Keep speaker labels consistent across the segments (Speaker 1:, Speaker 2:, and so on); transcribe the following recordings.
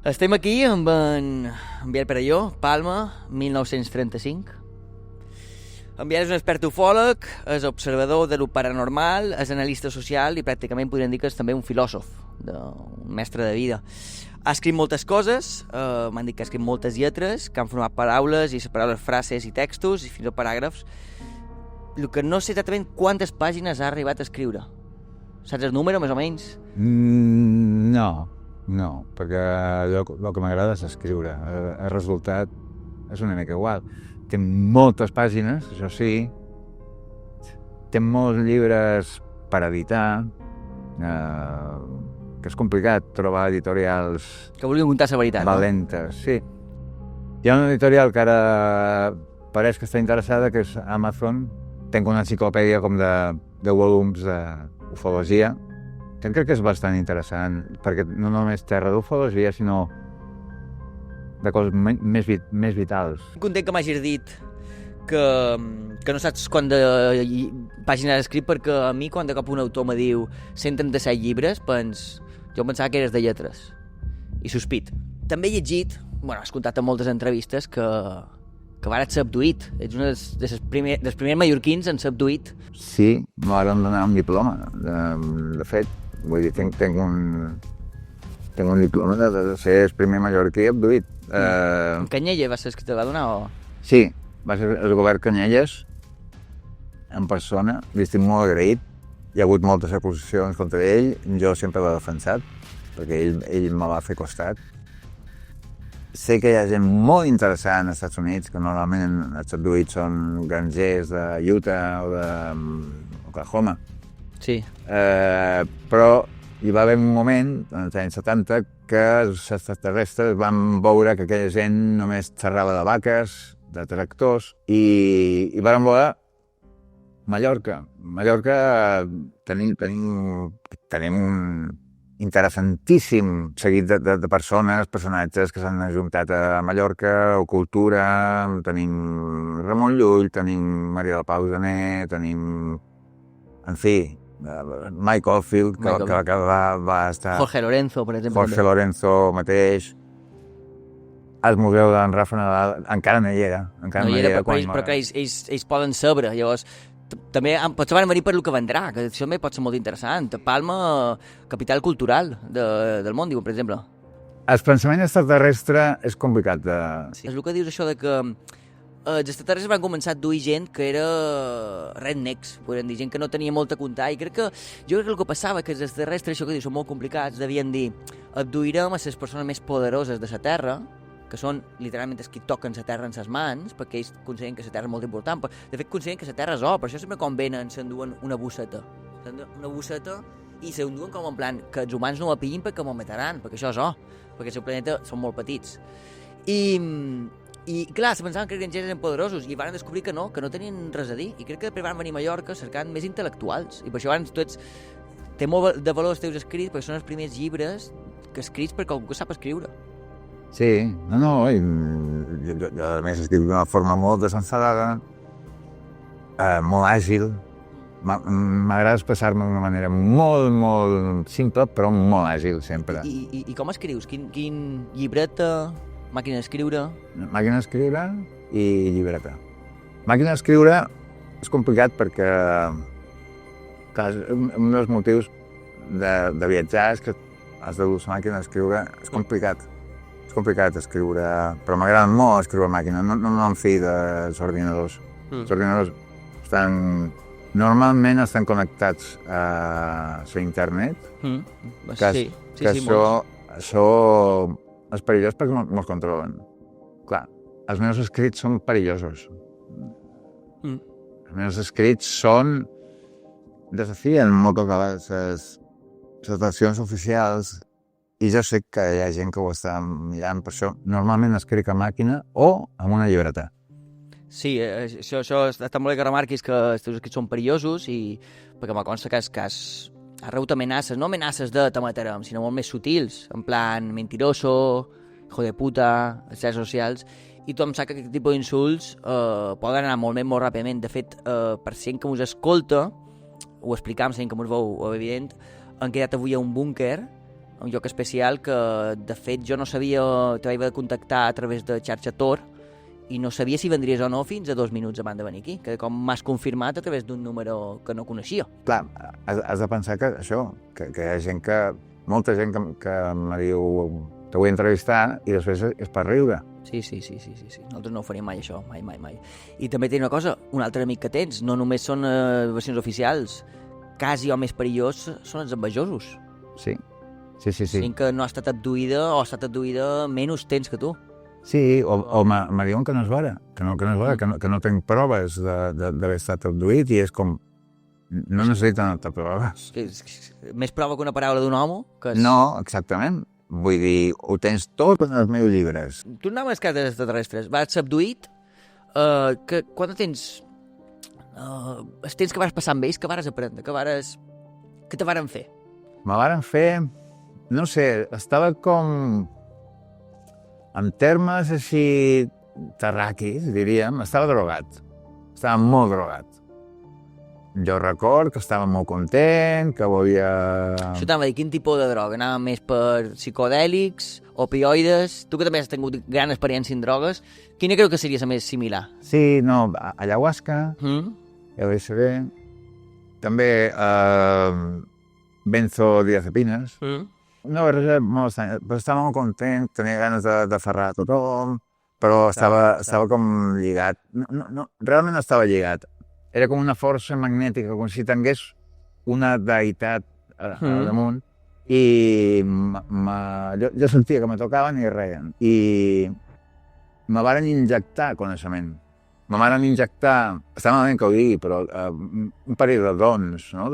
Speaker 1: Estem aquí amb en Biel Perelló, Palma, 1935. En Biel és un expert ufòleg, és observador de lo paranormal, és analista social i pràcticament podríem dir que és també un filòsof, un mestre de vida. Ha escrit moltes coses, m'han dit que ha escrit moltes lletres, que han format paraules i separades frases i textos i fins a paràgrafs. El que no sé exactament quantes pàgines ha arribat a escriure. Saps el número, més o menys?
Speaker 2: No, perquè el que m'agrada és escriure. El resultat és una mica igual. Té moltes pàgines, això sí. Té molts llibres per editar, que és complicat trobar editorials...
Speaker 1: Que vulguin contar la veritat,
Speaker 2: valentes, no? Sí. Hi ha una editorial que ara pareix que està interessada, que és Amazon. Tenc una enciclopèdia com de volums d'ufologia, que crec que és bastant interessant, perquè no només terra d'ufologia, sinó de coses més vitals.
Speaker 1: Content que m'hagis dit que no saps quant de pàgines has escrit, perquè a mi, quan de cop un autor me diu 137 llibres, jo pensava que eres de lletres. I sospit. També he llegit, has contat en moltes entrevistes, que vares ser abduït. Ets un dels primers mallorquins en ser abduït.
Speaker 2: Sí, m'han donat un diploma. De fet, vull dir, tinc un diploma de ser el primer mallorquí abduït.
Speaker 1: Canyelles va ser el que te va donar, o...?
Speaker 2: Sí, va ser el govern Canyelles, en persona. Li estic molt agraït. Hi ha hagut moltes acusacions contra ell. Jo sempre l'he defensat, perquè ell me va fer costat. Sé que hi ha gent molt interessant als Estats Units, que normalment els abduïts són grangers de Utah o d'Oklahoma.
Speaker 1: Sí.
Speaker 2: Però hi va haver un moment, als anys 70, que els extraterrestres van veure que aquella gent només xerrava de vaques, de tractors, i van voler Mallorca. Mallorca tenim un interessantíssim seguit de personatges que s'han ajuntat a Mallorca, o cultura. Tenim Ramon Llull, tenim Maria del Pau Gené, tenim, en fi, Mike Oldfield, que va estar...
Speaker 1: Jorge Lorenzo, per exemple.
Speaker 2: Jorge Lorenzo mateix. Al museu d'en Rafa Nadal encara no hi era.
Speaker 1: Però que ells poden saber, llavors... També potser van venir per el que vendrà, que això també pot ser molt interessant. Palma, capital cultural del món, diuen, per exemple.
Speaker 2: El pensament extraterrestre és complicat de...
Speaker 1: Sí. És el que dius, això de que els extraterrestres van començar a abduir gent que era rednecks, podríem dir, gent que no tenia molt a comptar, i jo crec que el que passava que els extraterrestres, això que dius, són molt complicats, devien dir, abduirem a les persones més poderoses de la Terra, que són literalment els que toquen la terra en les mans, perquè ells consideren que la terra és molt important. De fet, consideren que la terra és or, per això sempre quan venen s'enduen una bosseta. Una bosseta i s'enduen com en plan que els humans no la pillin perquè m'ho mataran, perquè això és or, perquè el seu planeta són molt petits. I clar, se pensaven que els grangers eren poderosos i van descobrir que no tenien res a dir. I crec que després van venir a Mallorca cercant més intel·lectuals. I per això té molt de valor els teus escrits, perquè són els primers llibres que escrits perquè algú sap escriure.
Speaker 2: Sí, jo a més escric d'una forma molt desenfadada, molt àgil. M'agrada expressar-me d'una manera molt, molt simple, però molt àgil, sempre.
Speaker 1: I com escrius? Quin llibreta, màquina d'escriure?
Speaker 2: Màquina d'escriure i llibreta. Màquina d'escriure és complicat perquè un dels motius de viatjar és que has de dur la màquina d'escriure. És complicat. És complicat escriure, però m'agrada molt escriure a màquina, no em fi dels ordinadors. Els ordinadors normalment estan connectats a la internet, que això és perillós perquè me'ls controlen. Clar, els meus escrits són perillosos. Els meus escrits desafien moltes vegades les accions oficials. I jo sé que hi ha gent que ho està mirant, per això normalment escric a màquina o amb una llibreta.
Speaker 1: Sí, això està molt bé que remarquis que els teus escrits són perillosos, perquè me consta que has rebut amenaces, no amenaces de te matarem, sinó molt més sutils, en plan mentiroso, hijo de puta, les xarxes socials, i tothom sap que aquest tipus d'insults poden anar molt ràpidament. De fet, per gent que us escolta, ho explicam, gent que us veu evident, han quedat avui a un búnquer un lloc especial que, de fet, jo no sabia, te vaig haver de contactar a través de xarxa Tor i no sabia si vendries o no fins a 2 minuts abans de venir aquí, que com m'has confirmat a través d'un número que no coneixia.
Speaker 2: Clar, has de pensar que això, que hi ha gent que, molta gent que me diu te vull entrevistar i després és per riure.
Speaker 1: Sí. Nosaltres no ho faríem mai, això. Mai. I també té una cosa, un altre amic que tens, no només són versions oficials, quasi o més perillós són els envejosos.
Speaker 2: Sí.
Speaker 1: Gent que no ha estat abduïda o ha estat abduïda menys temps que tu.
Speaker 2: Sí, o me diuen que no és vera, que no tinc proves d'haver estat abduït i és com, no necessiten altres proves.
Speaker 1: Més prova que una paraula d'un home?
Speaker 2: No, exactament. Vull dir, ho tens tot en els meus llibres.
Speaker 1: Tornem a les cartes extraterrestres. Vas ser abduït, quan tens... els temps que vas passar amb ells, que vares aprendre, què te varen fer?
Speaker 2: Me varen fer, no sé, estava com... En termes així terraquis, diríem, estava drogat. Estava molt drogat. Jo record que estava molt content, que volia...
Speaker 1: Això t'anava a dir, quin tipus de droga? Anava més per psicodèlics, opioides... Tu que també has tingut gran experiència en drogues, quina creu que seria la més similar?
Speaker 2: Sí, no, ayahuasca, LSD, també benzodiazepines. No, res molt estrany, però estava molt content, tenia ganes de ferrar a tothom, però estava com lligat. No, realment no estava lligat. Era com una força magnètica, com si tingués una deïtat al damunt, i jo sentia que me tocaven i reien. I me varen injectar coneixement. Me varen injectar, està malament que ho digui, però un parell de dons, no?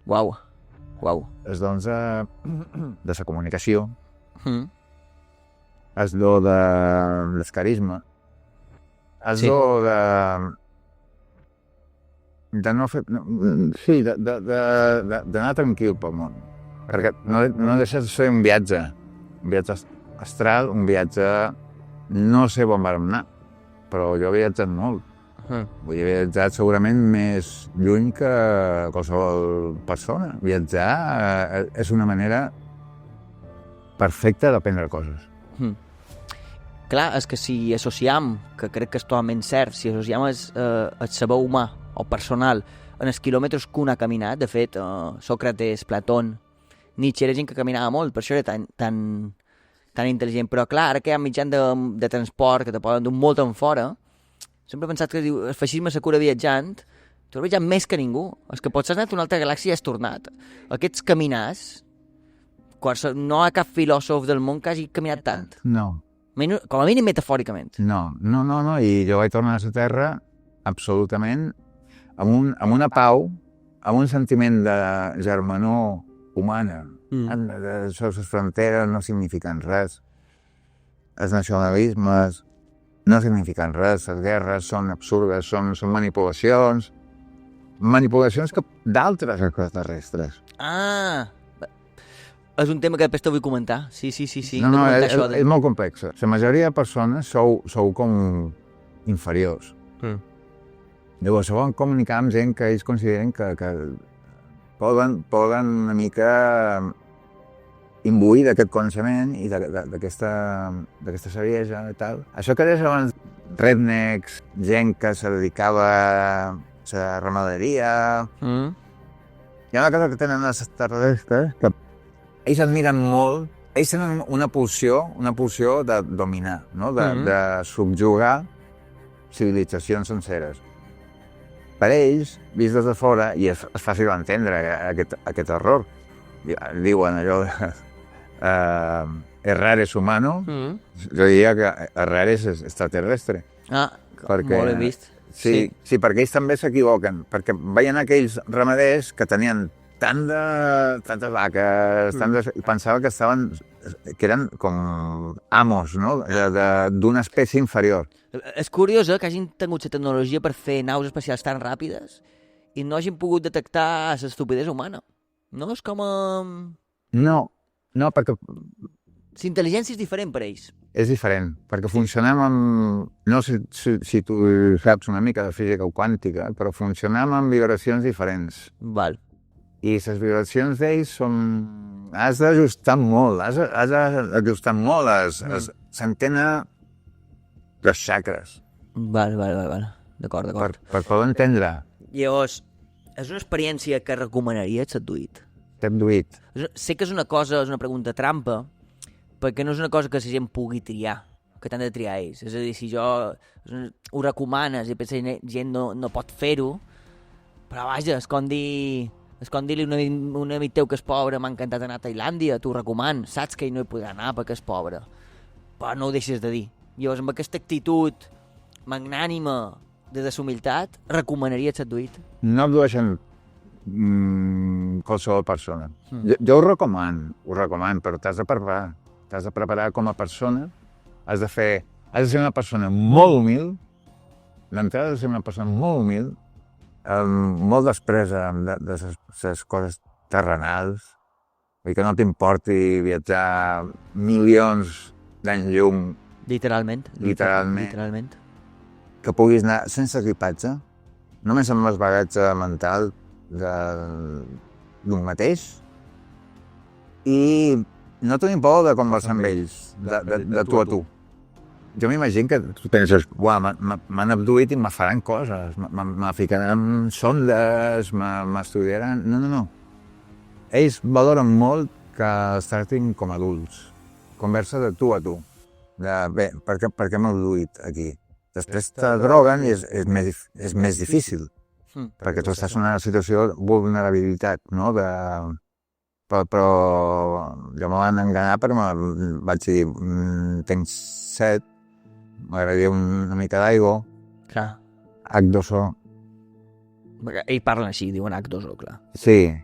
Speaker 1: Uau.
Speaker 2: Els dons de la comunicació, el do de l'escarisme, el do de no fer... Sí, d'anar tranquil pel món. Perquè no deixa de ser un viatge astral, un viatge... No sé on vam anar, però jo he viatjat molt. Vull dir, he viatjat segurament més lluny que qualsevol persona. Viatjar és una manera perfecta d'aprendre coses.
Speaker 1: Clar, és que si associam, que crec que és totalment cert, si associam el saber humà o personal en els quilòmetres que un ha caminat, de fet, Sòcrates, Platón, Nietzsche, era gent que caminava molt, per això era tan intel·ligent. Però clar, ara que hi ha mitjans de transport que te poden dur molt en fora, sempre he pensat que el feixisme se cura viatjant, tu has viatjat més que ningú. És que potser has anat a una altra galàxia i has tornat. Aquests caminars, no hi ha cap filòsof del món que hagi caminat tant.
Speaker 2: No.
Speaker 1: Com a mínim metafòricament.
Speaker 2: No, i jo vaig tornar a la Terra absolutament amb una pau, amb un sentiment de germanor humana. Les fronteres no signifiquen res. Els nacionalismes no signifiquen res, les guerres són absurdes, són manipulacions d'altres extraterrestres.
Speaker 1: És un tema que després te vull comentar. Sí.
Speaker 2: No, és molt complex. La majoria de persones sou com inferiors. Llavors, se volen comunicar amb gent que ells consideren que poden una mica imbuir d'aquest coneixement i d'aquesta saviesa i tal. Això que deies abans, rednecks, gent que se dedicava a la ramaderia... Hi ha una cosa que tenen els extraterrestres, que ells admiren molt, ells tenen una pulsió de dominar, no? De subjugar civilitzacions senceres. Per ells, vist des de fora, i és fàcil d'entendre aquest error, diuen allò de errar és humano, jo diria que errar és extraterrestre.
Speaker 1: Molt ben vist.
Speaker 2: Sí, perquè ells també s'equivoquen, perquè veien aquells ramaders que tenien tantes vaques, pensava que eren com amos, no? D'una espècie inferior.
Speaker 1: És curiós que hagin tingut la tecnologia per fer naus espacials tan ràpides i no hagin pogut detectar l'estupidesa humana. No? És com a...
Speaker 2: No, perquè...
Speaker 1: La intel·ligència és diferent per ells.
Speaker 2: És diferent, perquè funcionem amb... No sé si tu saps una mica de física quàntica, però funcionem amb vibracions diferents.
Speaker 1: Val.
Speaker 2: I les vibracions d'ells són... Has d'ajustar molt, has d'ajustar molt s'entena les xacres
Speaker 1: Vale. D'acord.
Speaker 2: per poder entendre.
Speaker 1: Llavors, és una experiència que recomanaries, seduït?
Speaker 2: T'hem duit.
Speaker 1: Sé que és una pregunta trampa, perquè no és una cosa que la gent pugui triar, que t'han de triar ells. És a dir, si ho recomanes i pensa que gent no pot fer-ho, però vaja, és com dir-li a un amic teu que és pobre, m'ha encantat anar a Tailàndia, t'ho recomano, saps que ell no hi podrà anar perquè és pobre, però no ho deixes de dir. Llavors, amb aquesta actitud magnànima de deshumilitat, recomanaries seduït?
Speaker 2: No abdueixen qualsevol persona. Jo ho recomano, però t'has de preparar com a persona, has de ser una persona molt humil, l'entrada ha de ser una persona molt humil, molt despresa de les coses terrenals, i que no t'importi viatjar milions d'anys llum.
Speaker 1: Literalment.
Speaker 2: Que puguis anar sense equipatge, només amb el bagatge mental d'un mateix, i no tenim por de conversar amb ells, de tu a tu. Jo m'imagino que tu penses, m'han abduït i me faran coses, me ficaran sondes, m'estudiaran... No. Ells valoren molt que es tractin com adults. Conversa de tu a tu. Bé, per què m'he abduït aquí? Després te droguen i és més difícil, perquè tu estàs en una situació de vulnerabilitat, no? Però jo me van enganar perquè vaig dir, tinc set, m'agradaria una mica d'aigua, H2O.
Speaker 1: Ells parlen així, diuen H2O, clar.
Speaker 2: Sí.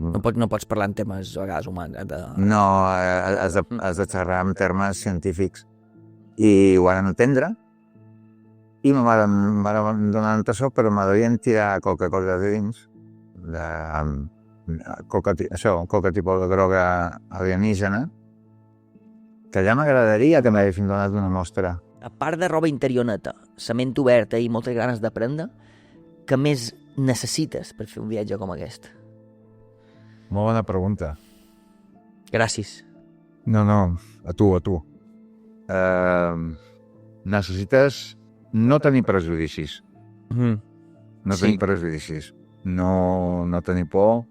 Speaker 1: No pots parlar en temes a vegades humans.
Speaker 2: No, has de xerrar en termes científics. I ho van entendre, i me van donar l'entassó, però me devien tirar qualque cosa de dins, qualque tipus de droga alienígena, que ja m'agradaria que m'haguessin donat una mostra.
Speaker 1: A part de roba interior neta, la ment oberta i moltes ganes d'aprendre, què més necessites per fer un viatge com aquest?
Speaker 2: Molt bona pregunta.
Speaker 1: Gràcies.
Speaker 2: No, a tu. Necessites no tenir prejudicis. Tenir prejudicis. No tenir por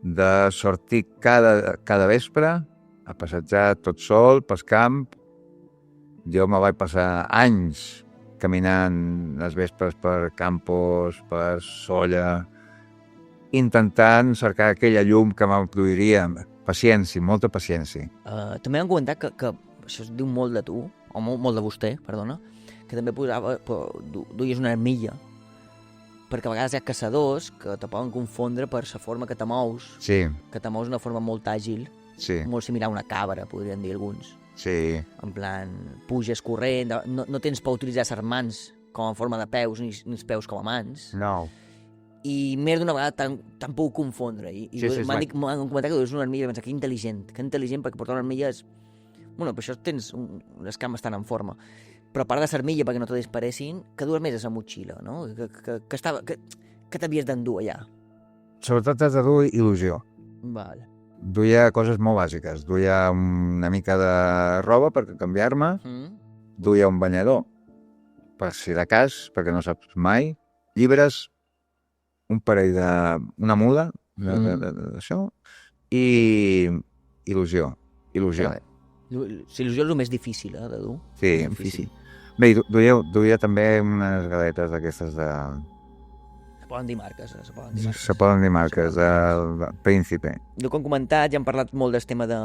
Speaker 2: de sortir cada vespre a passejar tot sol pel camp. Jo me vaig passar anys caminant les vespres per campos, per Solla, intentant cercar aquella llum que m'abduiria. Paciència, molta paciència.
Speaker 1: També m'han comentat que això es diu molt de tu, o molt de vostè, perdona, que també duies una armilla, perquè a vegades hi ha caçadors que te poden confondre per la forma que te mous, que te mous d'una forma molt àgil, molt similar a una cabra, podrien dir alguns. En plan, puges corrent, no tens per utilitzar les mans com en forma de peus, ni els peus com a mans.
Speaker 2: No.
Speaker 1: I més d'una vegada t'han pogut confondre. M'han comentat que dues una armilla, que intel·ligent, perquè portar una armilla és... Bueno, per això tens les cames estan en forma. Però a part de l'armilla, perquè no te disparessin, que dues més a la motxilla, no? Que t'havies d'endur allà?
Speaker 2: Sobretot has de dur il·lusió.
Speaker 1: Vale.
Speaker 2: Duia coses molt bàsiques. Duia una mica de roba per canviar-me, duia un banyador, per si de cas, perquè no saps mai, llibres, un parell una mula, d'això, i il·lusió.
Speaker 1: Vale. L'il·lusió és el més difícil, de dur.
Speaker 2: Sí, difícil. Bé, duia també unes galetes d'aquestes de...
Speaker 1: Se poden dir marques.
Speaker 2: Se poden dir marques, del Príncipe.
Speaker 1: Jo, com comentat, ja hem parlat molt del tema de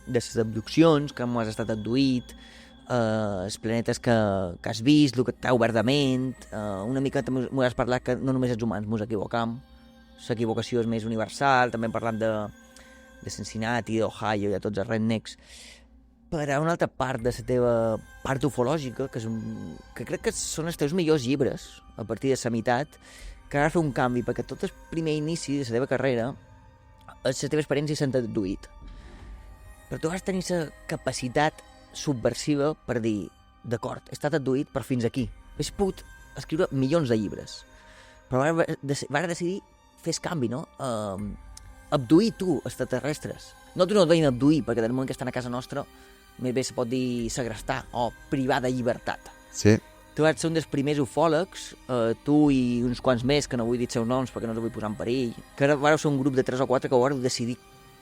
Speaker 1: les abduccions, que m'ho has estat abduït, els planetes que has vist, el que t'ha obert de ment, una mica també m'ho has parlat que no només els humans ens equivocam, l'equivocació és més universal, també hem parlat de Cincinnati, d'Ohio i de tots els rednecks. Per a una altra part de la teva part ufològica, que crec que són els teus millors llibres, a partir de la meitat, que has de fer un canvi, perquè tot el primer inici de la teva carrera, les teves experiències s'han abduït. Però tu has de tenir la capacitat subversiva per dir, d'acord, he estat abduït, però fins aquí. Hauria pogut escriure milions de llibres. Però vas decidir fer el canvi, no? abduir tu extraterrestres. Nosaltres no et veiem abduir, perquè del moment que estan a casa nostra, més bé se pot dir segrestar o privar de llibertat.
Speaker 2: Sí.
Speaker 1: Tu vas ser un dels primers ufòlegs, tu i uns quants més, que no vull dir els seus noms perquè no els vull posar en perill, que vareu ser un grup de 3 o 4 que vareu decidir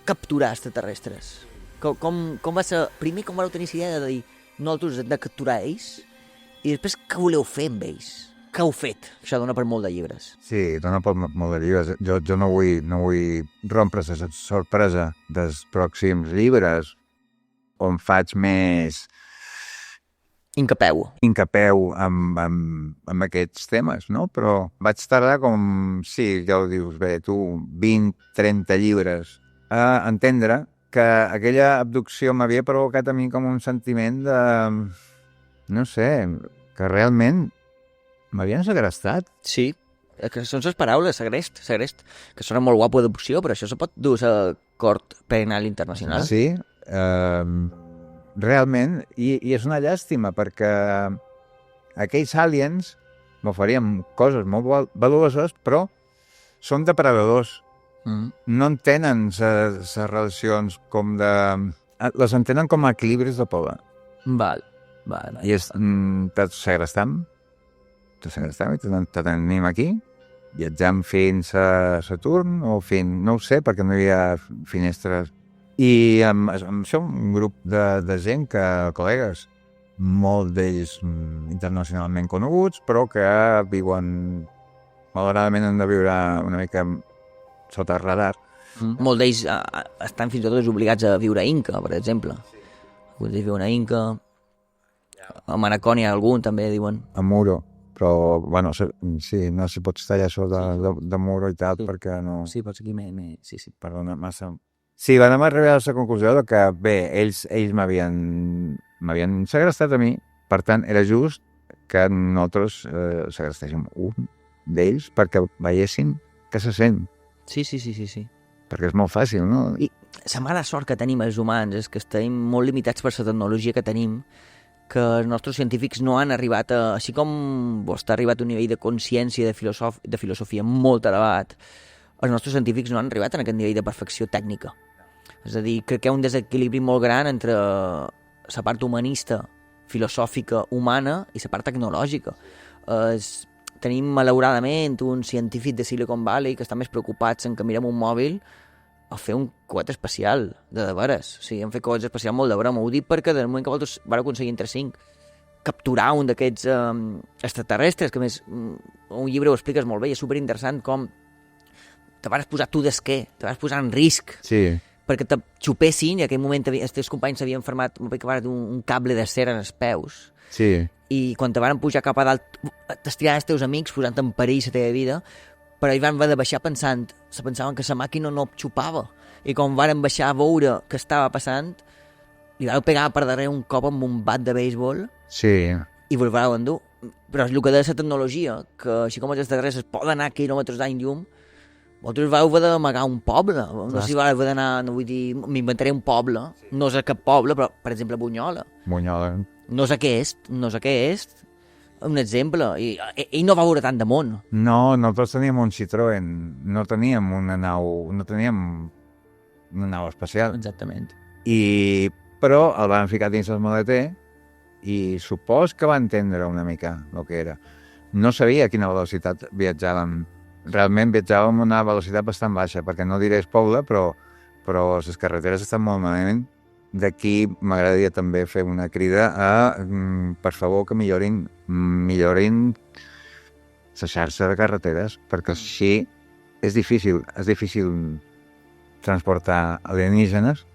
Speaker 1: capturar extraterrestres. Com va ser... Primer, com vareu tenir idea de dir nosaltres hem de capturar ells i després què voleu fer amb ells? Què heu fet? Això dona per molt de llibres.
Speaker 2: Sí, dona per molt de llibres. Jo no vull rompre la sorpresa dels pròxims llibres on faig més
Speaker 1: Incapeu
Speaker 2: amb aquests temes, no? Però vaig tardar com, sí, ja ho dius bé, tu, 20-30 llibres a entendre que aquella abducció m'havia provocat a mi com un sentiment de, no sé, que realment m'havien segrestat.
Speaker 1: Sí, que són les paraules, segrest, que sona molt guapo d'adopció, però això se pot dur a cort penal internacional.
Speaker 2: Sí, realment, i és una llàstima, perquè aquells aliens m'oferien coses molt valuoses, però són depredadors. No entenen les relacions com de... Les entenen com a equilibris de poder.
Speaker 1: Val.
Speaker 2: I te segrestam i te tenim aquí, viatjam fins a Saturn o fins... no ho sé, perquè no hi ha finestres. I amb això, un grup de gent, col·legues, molt d'ells internacionalment coneguts, però que viuen, malauradament han de viure una mica sota el radar.
Speaker 1: Molts d'ells estan fins i tot obligats a viure a Inca, per exemple. Alguns d'ells viuen a Inca, a Manacón hi ha algun, també diuen.
Speaker 2: A Muro, però, bueno, sí, no se pot tallar això de Muro i tal, perquè no...
Speaker 1: Sí, pots aquí més... Sí.
Speaker 2: Perdona, massa... Sí, vam arribar a la conclusió que, bé, ells m'havien segrestat a mi, per tant, era just que nosaltres segrestéssim un d'ells perquè veiessin què se sent.
Speaker 1: Sí.
Speaker 2: Perquè és molt fàcil, no?
Speaker 1: I la mala sort que tenim els humans és que estem molt limitats per la tecnologia que tenim, que els nostres científics no han arribat a... Així com vostè ha arribat a un nivell de consciència de filosofia molt elevat, els nostres científics no han arribat a aquest nivell de perfecció tècnica. És a dir, crec que hi ha un desequilibri molt gran entre la part humanista, filosòfica, humana i la part tecnològica. Tenim, malauradament, un científic de Silicon Valley que està més preocupats en que mirem un mòbil a fer un coet espacial, de veres. O sigui, hem fet coets espacials molt de broma. Ho dic perquè del moment que vosaltres vau aconseguir entre 5 capturar un d'aquests extraterrestres, que més un llibre ho expliques molt bé, i és superinteressant com te vas posar tu d'esquer, te vas posar en risc.
Speaker 2: Sí.
Speaker 1: Perquè te xupessin, i en aquell moment els teus companys s'havien format un cable de cera en els peus.
Speaker 2: Sí.
Speaker 1: I quan te van pujar cap a dalt, t'estiraven els teus amics posant en perill la teva vida, però ells van haver de baixar pensaven que la màquina no xupava. I quan van baixar a veure què estava passant, li vau pegar per darrere un cop amb un bat de béisbol.
Speaker 2: Sí.
Speaker 1: I vos vau endur. Però és el que deia la tecnologia, que així com els extraterrestres poden anar a quilòmetres d'any llum, vosaltres vau haver d'amagar un poble. No sé si vau haver d'anar, no vull dir, m'inventaré un poble. No sé cap poble, però, per exemple, Bunyola. No sé què és, un exemple. I ell no va veure tant de món.
Speaker 2: No, nosaltres teníem un Citroën, no teníem una nau espacial.
Speaker 1: Exactament.
Speaker 2: Però el van ficar dins el maleter i supos que va entendre una mica el que era. No sabia a quina velocitat viatjàvem. Realment viatjàvem a una velocitat bastant baixa, perquè no diré el poble, però les carreteres estan molt malament. D'aquí m'agradaria també fer una crida a, per favor, que millorin la xarxa de carreteres, perquè així és difícil transportar alienígenes,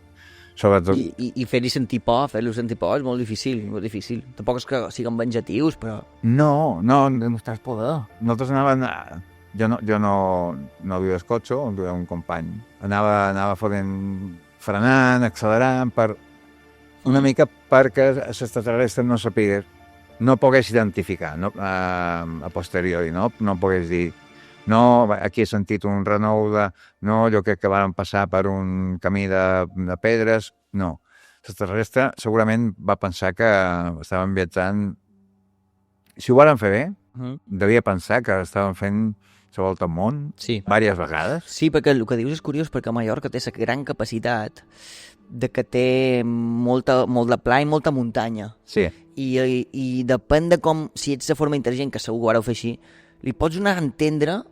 Speaker 2: sobretot...
Speaker 1: I fer-los sentir por és molt difícil. Tampoc és que siguin vengatius, però...
Speaker 2: No estàs poder. Nosaltres anàvem... Jo no viu el cotxe, on viu un company. Anava frenant, accelerant, una mica perquè l'extraterrestre no sapigués, no pogués identificar a posteriori, no pogués dir no, aquí he sentit un renou jo crec que van passar per un camí de pedres, no. L'extraterrestre segurament va pensar que estaven viatjant, si ho varen fer bé, devia pensar que estaven fent la volta al món,
Speaker 1: Sí.
Speaker 2: diverses vegades.
Speaker 1: Sí, perquè el que dius és curiós, perquè Mallorca té la gran capacitat de que té molt de pla i molta muntanya.
Speaker 2: Sí.
Speaker 1: I depèn de com, si ets de forma intel·ligent, que segur que ho vareu fer així, li pots donar a entendre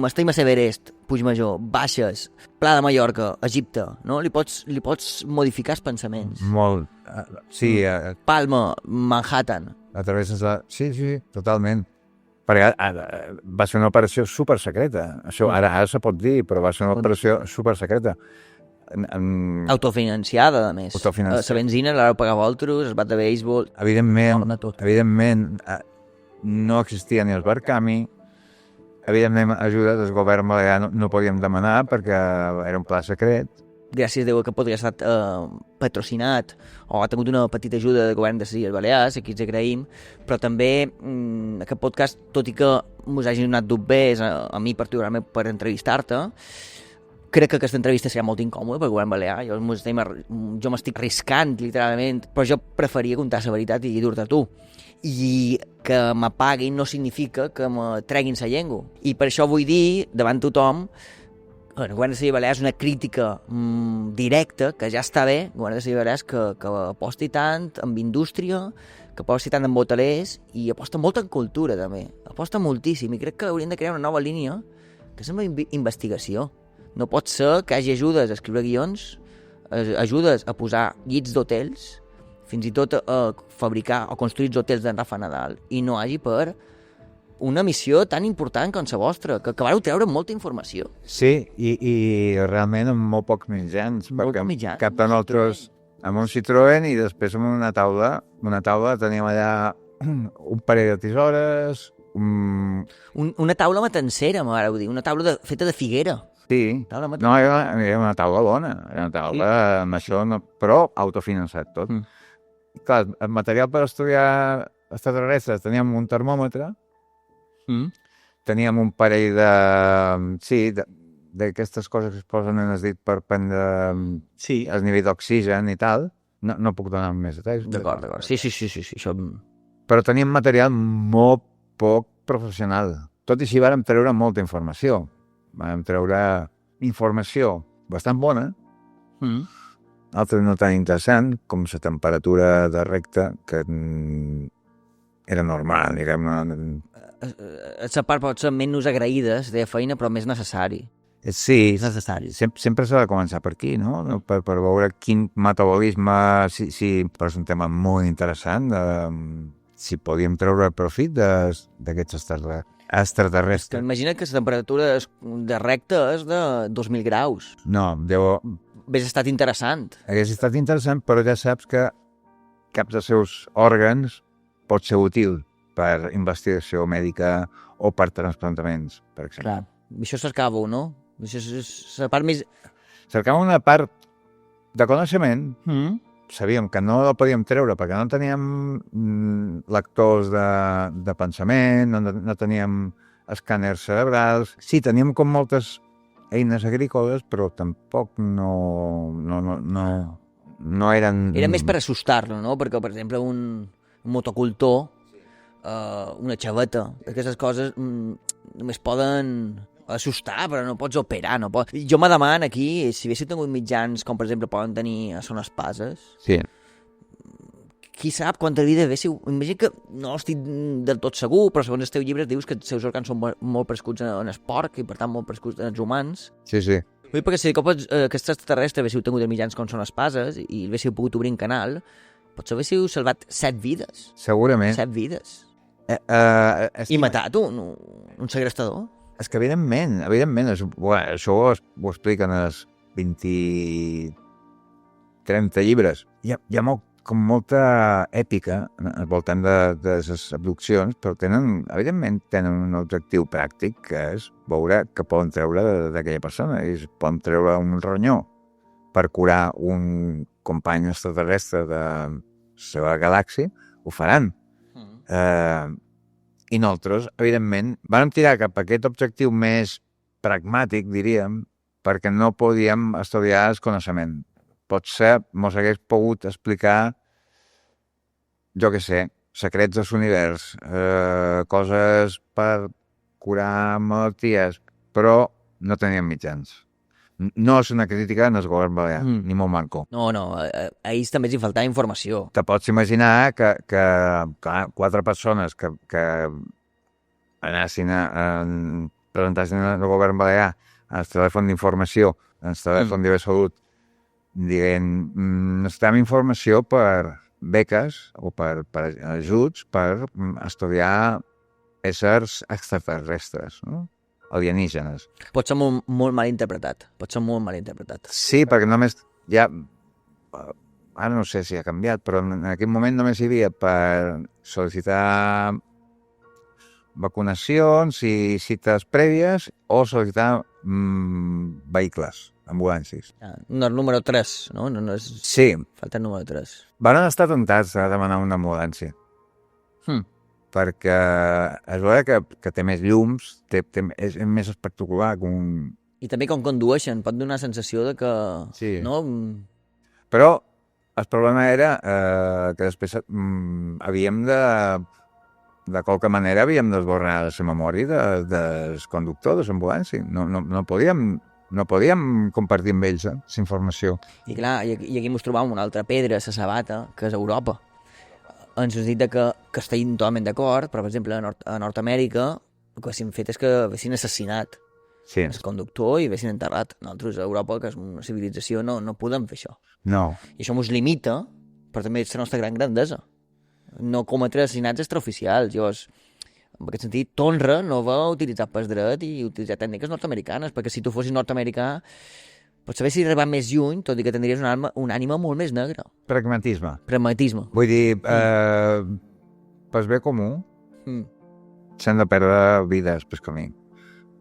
Speaker 1: estem a Everest, Puigmajor, Baixes, Pla de Mallorca, Egipte, no? Li pots modificar els pensaments.
Speaker 2: Molt. Sí,
Speaker 1: Palma, Manhattan.
Speaker 2: a través de la... Sí, totalment. Perquè va ser una operació supersecreta. Això ara se pot dir, però va ser una operació supersecreta.
Speaker 1: Autofinanciada, a més.
Speaker 2: Autofinanciada.
Speaker 1: La benzina l'heu pagar vosaltres, el bat de béisbol...
Speaker 2: Evidentment, no existia ni el Barcami. Evidentment, ajuda del govern balear no podíem demanar perquè era un pla secret.
Speaker 1: Gràcies a Déu que podria estar patrocinat o ha tingut una petita ajuda del govern de les Illes Balears, aquí ens agraïm, però també aquest podcast, tot i que ens hagi donat dubtes a mi particularment per entrevistar-te, crec que aquesta entrevista serà molt incòmoda pel govern balear. Jo m'estic arriscant, literalment, però jo preferia contar la veritat i dur-te a tu. I que m'apaguin no significa que me treguin la llengua. I per això vull dir, davant tothom, el govern de les Illes Balears és una crítica directa, que ja està bé, el govern de les Illes Balears que aposti tant amb indústria, que aposti tant en hotelers i aposta molt en cultura també, aposta moltíssim, i crec que hauríem de crear una nova línia que és la investigació. No pot ser que hi hagi ajudes a escriure guions, ajudes a posar llits d'hotels, fins i tot a fabricar o construir hotels d'en Rafa Nadal, i no hagi per una missió tan important com la vostra, que vareu treure molta informació.
Speaker 2: Sí, i realment amb molt pocs mitjans, perquè cap de nosaltres amb un Citroën i després amb una taula teníem allà un parell de tisores...
Speaker 1: Una taula matancera, m'agrada dir, una taula feta de figuera.
Speaker 2: Sí, no, era una taula bona, era una taula amb això, però autofinançat tot. Clar, el material per estudiar extraterrestres teníem un termòmetre, teníem un parell d'aquestes coses que es posen en el dit per prendre el nivell d'oxigen i tal. No puc donar més detalls.
Speaker 1: D'acord. Sí, això...
Speaker 2: Però teníem material molt poc professional. Tot i així vàrem treure molta informació. Vàrem treure informació bastant bona, altres no tan interessant, com la temperatura de recta, que era normal, diguem.
Speaker 1: La part pot ser menys agraïda de feina, però més necessari.
Speaker 2: Sí, sempre s'ha de començar per aquí, no? Per veure quin metabolisme, però és un tema molt interessant, si podíem treure profit d'aquests extraterrestres.
Speaker 1: Imagina que la temperatura de recta és de 2.000 graus.
Speaker 2: No,
Speaker 1: hauria estat interessant.
Speaker 2: Hauria estat interessant, però ja saps que cap dels seus òrgans pot ser útil per investigació mèdica o per trasplantaments, per exemple.
Speaker 1: Clar, això cercàveu, no? Això és la part més...
Speaker 2: Cercàvem una part de coneixement, sabíem que no el podíem treure perquè no teníem lectors de pensament, no teníem escàners cerebrals. Sí, teníem com moltes eines agrícoles, però tampoc no eren...
Speaker 1: Era més per assustar-lo, no? Perquè, per exemple, un motocultor, una xaveta, aquestes coses només poden assustar, però no pots operar. Jo me demano aquí, si haguéssiu tingut mitjans com, per exemple, poden tenir a Son Espases,
Speaker 2: sí.
Speaker 1: Qui sap quanta vida haguéssiu... Imagina que no estic del tot segur, però segons els teus llibres dius que els seus òrgans són molt prescuts en el porc i, per tant, molt prescuts en els humans.
Speaker 2: Sí.
Speaker 1: Vull dir, perquè si aquests extraterrestres haguéssiu tingut mitjans com Son Espases i haguéssiu pogut obrir un canal, potser haguéssiu salvat 7 vides.
Speaker 2: Segurament.
Speaker 1: 7 vides. I matat un segrestador.
Speaker 2: És que, evidentment, això ho expliquen els 20-30 llibres. Hi ha molta èpica al voltant de les abduccions, però evidentment tenen un objectiu pràctic, que és veure què poden treure d'aquella persona. I si poden treure un ronyó per curar un company extraterrestre de la seva galàxia, ho faran. I nosaltres, evidentment, vam tirar cap a aquest objectiu més pragmàtic, diríem, perquè no podíem estudiar el coneixement. Potser mos hagués pogut explicar, jo què sé, secrets de l'univers, coses per curar malalties, però no tenien mitjans. No és una crítica en el govern balear, ni molt manco.
Speaker 1: No, a ells també els hi faltava informació.
Speaker 2: Te pots imaginar que clar, 4 persones que anessin presentassin al govern balear al telèfon d'informació, al telèfon de salut, dient, necessitem informació per beques o per ajuts per estudiar éssers extraterrestres, no? Alienígenes.
Speaker 1: Pot ser molt mal interpretat.
Speaker 2: Sí, perquè només ja... Ara no sé si ha canviat, però en aquell moment només hi havia per sol·licitar vacunacions i cites prèvies o sol·licitar vehicles, ambulàncies.
Speaker 1: No, el número 3, no? No és...
Speaker 2: Sí.
Speaker 1: Falta el número 3.
Speaker 2: Van estar tentats a demanar una ambulància. Perquè és vera que té més llums, és més espectacular que un...
Speaker 1: I també com condueixen, pot donar sensació de que...
Speaker 2: Sí.
Speaker 1: No?
Speaker 2: Però el problema era que després havíem de qualque manera havíem d'esborrar la memòria del conductor de l'ambulància. No podíem compartir amb ells la informació.
Speaker 1: I clar, i aquí ens trobàvem una altra pedra, la sabata, que és Europa. En el sentit que estem totalment d'acord, però, per exemple, a Nord-Amèrica el que haguessin fet és que haguessin assassinat el conductor i haguessin enterrat. Nosaltres, a Europa, que és una civilització, no podem fer això.
Speaker 2: No.
Speaker 1: I això ens limita, però també és la nostra gran grandesa. No cometre assassinats extraoficials. Llavors, en aquest sentit, t'honra no haver utilitzat pas dret i utilitzar tècniques nord-americanes, perquè si tu fossis nord-americà pots saber si arribar més lluny, tot i que tindries una ànima molt més negra. Pragmatisme.
Speaker 2: Vull dir, pel bé comú, s'han de perdre vides pel camí.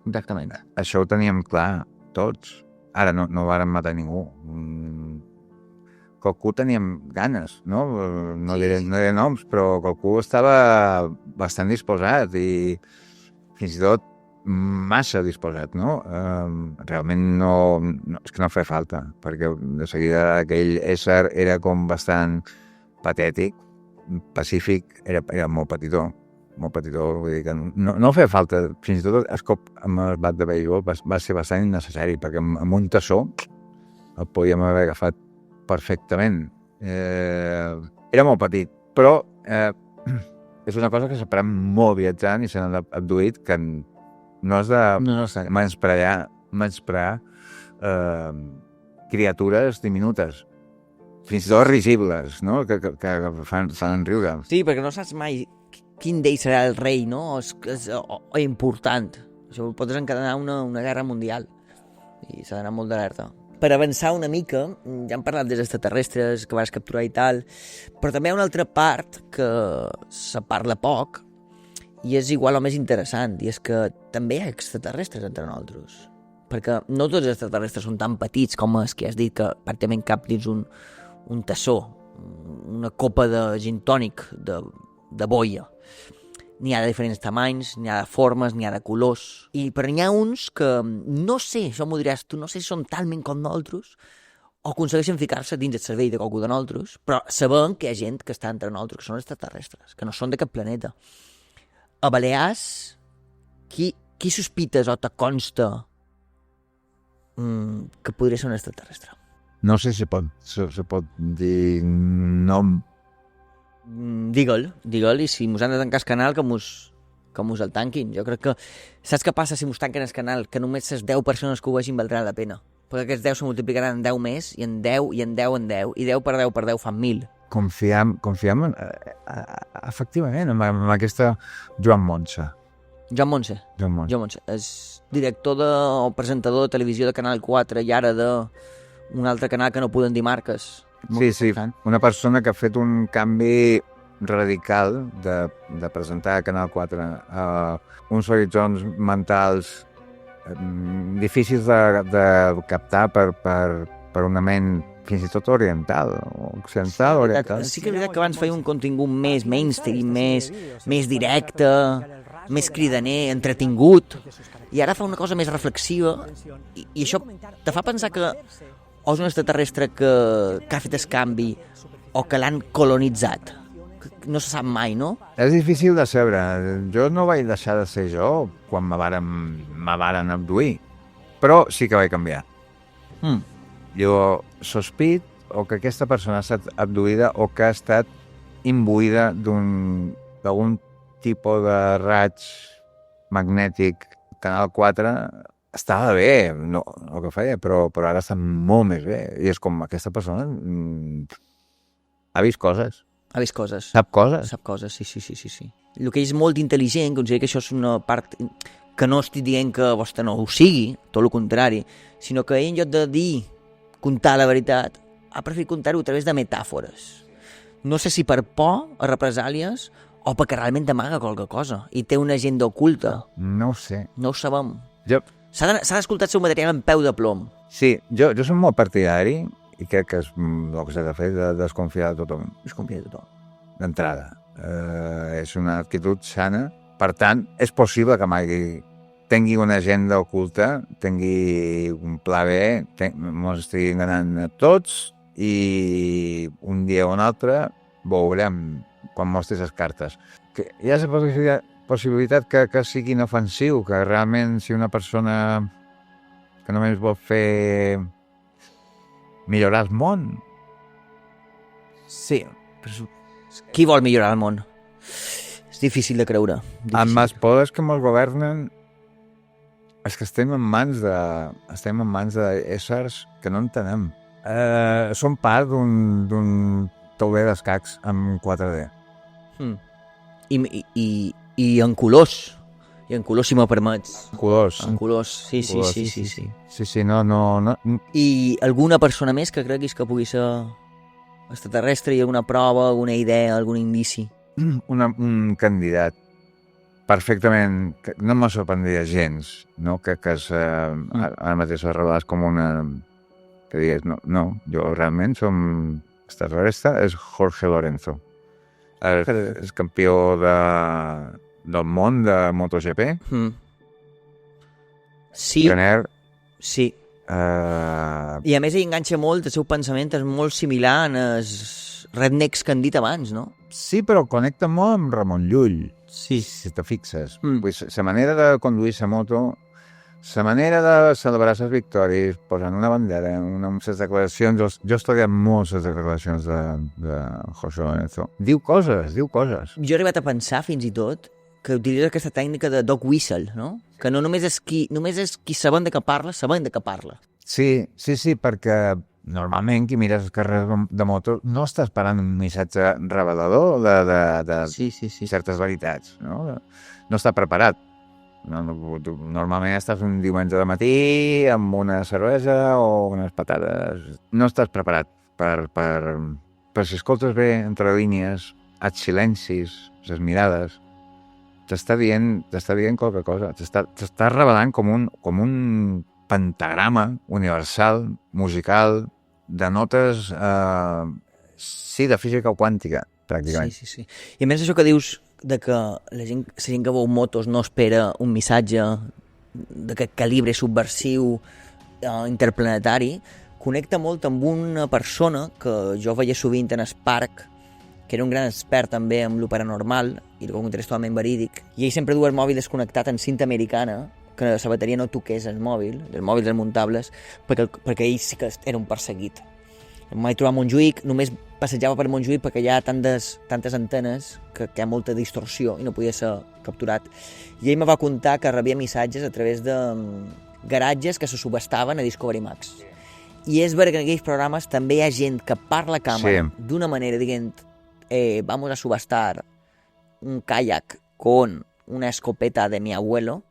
Speaker 1: Exactament.
Speaker 2: Això ho teníem clar, tots. Ara no vàrem matar ningú. Qualcú teníem ganes, no? No diré noms, però qualcú estava bastant disposat i fins i tot massa disposat, no? Realment és que no feia falta, perquè de seguida aquell ésser era com bastant patètic, pacífic, era molt petitó, vull dir que no feia falta, fins i tot el cop amb el bat de beisbol va ser bastant innecessari, perquè amb un tassó el podíem haver agafat perfectament. Era molt petit, però és una cosa que s'aprèn molt viatjant i se n'ha abduït que no has de menysprear criatures diminutes, fins i tot risibles, no? que fan riure.
Speaker 1: Sí, perquè no saps mai quin d'ells serà el rei, no? O important. Això pot desencadenar una guerra mundial i s'ha d'anar molt d'alerta. Per avançar una mica, ja hem parlat dels extraterrestres que vas capturar i tal, però també hi ha una altra part que se parla poc i és igual o més interessant, i és que també hi ha extraterrestres entre nosaltres. Perquè no tots els extraterrestres són tan petits com els que has dit que pràcticament cap dins un tassó, una copa de gin tònic de boia. N'hi ha de diferents tamanys, n'hi ha de formes, n'hi ha de colors. Però n'hi ha uns que, no sé, això m'ho diràs tu, no sé si són talment com nosaltres o aconsegueixen ficar-se dins el cervell de qualcú de nosaltres, però sabem que hi ha gent que està entre nosaltres, que són extraterrestres, que no són de cap planeta. A Balears, qui sospites o te consta que podria ser un extraterrestre?
Speaker 2: No sé si se pot dir nom.
Speaker 1: Digue'l, i si mos han de tancar el canal, que mos el tanquin. Jo crec que... Saps què passa si mos tanquen el canal? Que només les 10 persones que ho vegin valdrà la pena. Perquè aquests 10 se multiplicaran en 10 més, i en 10, i en 10, en 10, i 10 per 10 per 10 fan 1.000.
Speaker 2: Confiem efectivament en aquesta Joan Montse.
Speaker 1: Joan Montse. És director o presentador de televisió de Canal 4 i ara d'un altre canal que no poden dir marques.
Speaker 2: Sí, una persona que ha fet un canvi radical de presentar a Canal 4 uns horitzons mentals difícils de captar per una ment fins i tot oriental, occidental, oriental.
Speaker 1: Sí que és veritat que abans feia un contingut més mainstream, més directe, més cridaner, entretingut, i ara fa una cosa més reflexiva, i això te fa pensar que o és un extraterrestre que ha fet el canvi o que l'han colonitzat. no se sap mai, no?
Speaker 2: És difícil de saber. Jo no vaig deixar de ser jo quan me varen abduir, però sí que vaig canviar. Jo sospit o que aquesta persona ha estat abduïda o que ha estat imbuïda d'algun tipus de raig magnètic. Canal 4 estava bé, no, el que feia, però ara està molt més bé. I és com aquesta persona ha vist coses.
Speaker 1: Ha vist coses.
Speaker 2: Sap coses.
Speaker 1: Sap coses, sí. El que és molt intel·ligent, considero que això és una part que no estic dient que vostè no ho sigui, tot el contrari, sinó que ell, en lloc de dir, contar la veritat, ha preferit contar-ho a través de metàfores. No sé si per por a represàlies o perquè realment amaga qualque cosa i té una agenda oculta.
Speaker 2: No ho sé.
Speaker 1: No ho sabem.
Speaker 2: S'ha
Speaker 1: d'escoltar el seu material en peu de plom.
Speaker 2: Sí, jo soc molt partidari i crec que és el que s'ha de fer, de desconfiar de tothom.
Speaker 1: Desconfiar de tothom.
Speaker 2: D'entrada. És una actitud sana. Per tant, és possible que tingui una agenda oculta, tingui un pla B, ens estigui enganant a tots i un dia o un altre veurem quan mostris les cartes. Que hi ha la possibilitat que sigui inofensiu, que realment si una persona que només vol fer millorar el món.
Speaker 1: Sí, però qui vol millorar el món? És difícil de creure.
Speaker 2: Amb els poders que ens governen és que estem en mans d'éssers que no entenem. Som part d'un tauler d'escacs amb 4D.
Speaker 1: I en colors. I en colors, si m'ho permets.
Speaker 2: En
Speaker 1: colors, sí.
Speaker 2: Sí, no.
Speaker 1: I alguna persona més que creguis que pugui ser extraterrestre, i alguna prova, alguna idea, algun indici?
Speaker 2: Un candidat perfectament, no me sorprendria gens, no? Que ara mateix s'ha revelat com una... que digués, no, jo realment som extraterrestre, és Jorge Lorenzo. És campió del món de MotoGP.
Speaker 1: Sí.
Speaker 2: Pioner.
Speaker 1: Sí. I a més ell enganxa molt, el seu pensament és molt similar en els rednecks que han dit abans, no?
Speaker 2: Sí, però connecta molt amb Ramon Llull,
Speaker 1: sí.
Speaker 2: Si te fixes. La manera de conduir la moto, la manera de celebrar les victòries, posant una bandera, les declaracions... Jo he estudiat molt les declaracions de José Lorenzo. Diu coses. Jo
Speaker 1: he arribat a pensar, fins i tot, que utilitza aquesta tècnica de dog whistle, no? Que no només és qui sabem de què parla,
Speaker 2: Sí, perquè normalment qui mires els carrers de moto no està esperant un missatge revelador de certes veritats, no? No està preparat. Normalment estàs un diumenge de matí amb una cervesa o unes patates. No estàs preparat per si escoltes bé entre línies, els silencis, les mirades, t'està dient qualque cosa, t'està revelant com un pentagrama universal, musical, de notes, de física quàntica, pràcticament.
Speaker 1: Sí. I a més això que dius de que la gent que veu motos no espera un missatge d'aquest calibre subversiu, interplanetari, connecta molt amb una persona que jo veia sovint en Spark, que era un gran expert també amb lo paranormal i un interès totalment verídic, i ell sempre du el mòbil desconnectat en cinta americana, que la bateria no toqués el mòbil, els mòbils desmuntables, perquè ell sí que era un perseguit. Em vaig trobar a Montjuïc, només passejava per Montjuïc perquè hi ha tantes antenes que hi ha molta distorsió i no podia ser capturat. I ell me va contar que rebia missatges a través de garatges que se subestaven a Discovery Max. I és vera que en aquells programes també hi ha gent que parla a càmera d'una manera dient vamos a subastar un kayak con una escopeta de mi abuelo,